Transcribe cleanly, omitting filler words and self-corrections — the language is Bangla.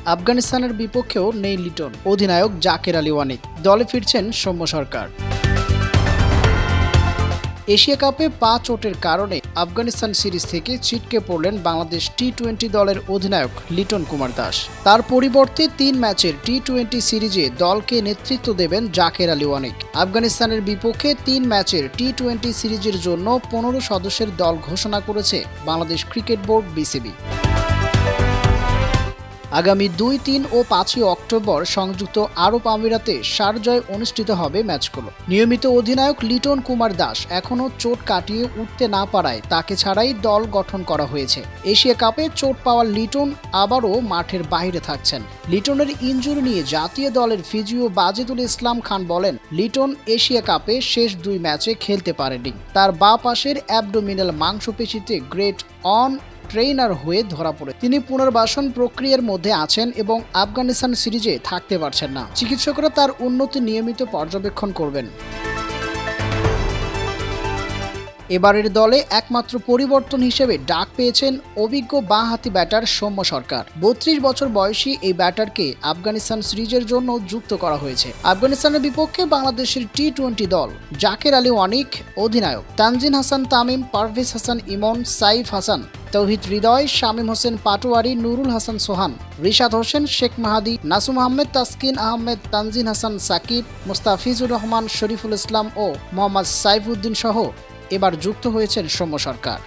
আফগানিস্তানের বিপক্ষেও নেই লিটন, অধিনায়ক জাকের আলী ওয়ানিক, দলে ফিরছেন সৌম্য সরকার। এশিয়া কাপে পা চোটের কারণে আফগানিস্তান সিরিজ থেকে ছিটকে পড়লেন বাংলাদেশ টি-20 দলের অধিনায়ক লিটন কুমার দাস। তার পরিবর্তে 3 ম্যাচের টি-20 সিরিজে দলকে নেতৃত্ব দেবেন জাকের আলী ওয়ানিক। আফগানিস্তানের বিপক্ষে 3 ম্যাচের টি-20 সিরিজের জন্য 15 সদস্যের দল ঘোষণা করেছে বাংলাদেশ ক্রিকেট বোর্ড বিসিবি। আগামী 2, 3 ও 5 অক্টোবর সংযুক্ত আরব আমিরাতে শারজায় অনুষ্ঠিত হবে ম্যাচগুলো। নিয়মিত অধিনায়ক লিটন কুমার দাস এখনও চোট কাটিয়ে উঠতে না পারায় তাকে ছাড়াই দল গঠন করা হয়েছে। এশিয়া কাপে চোট পাওয়া লিটন আবারও মাঠের বাইরে থাকছেন। লিটনের ইনজুরি নিয়ে জাতীয় দলের ফিজিও বাজেদুল ইসলাম খান বলেন, লিটন এশিয়া কাপে শেষ 2 ম্যাচে খেলতে পারেনি। তার বাঁ পাশের অ্যাবডোমিনাল মাংসপেশিতে গ্রেট অন ট্রেইনার হয়ে ধরা পড়ে তিনি পুনর্বাসন প্রক্রিয়ার মধ্যে আছেন এবং আফগানিস্তান সিরিজে থাকতে পারছেন না। চিকিৎসকরা তার উন্নতি নিয়মিত পর্যবেক্ষণ করবেন। এবারের দলে একমাত্র পরিবর্তন হিসেবে ডাক পেয়েছেন অভিজ্ঞ বাঁহাতি ব্যাটার সৌম্য সরকার। 32 বছর বয়সী এই ব্যাটারকে আফগানিস্তান সিরিজের জন্য যুক্ত করা হয়েছে। আফগানিস্তানের বিপক্ষে বাংলাদেশের টি-20 দল জাকের আলী ওয়ানিক অধিনায়ক, তানজিন হাসান তামিম, পারভেজ হাসান ইমন, সাইফ হাসান, তৌহিদ হৃদয়, শামীম হোসেন পাটোয়ারি, নুরুল হাসান সোহান, রিশাদ হোসেন, শেখ মাহাদি, নাসুম আহমেদ, তাসকিন আহমেদ, তানজিন হাসান সাকিব, মুস্তাফিজুর রহমান, শরীফুল ইসলাম ও মোহাম্মদ সাইফুদ্দিন সহ এবার যুক্ত হয়েছেন সৌম্য সরকার।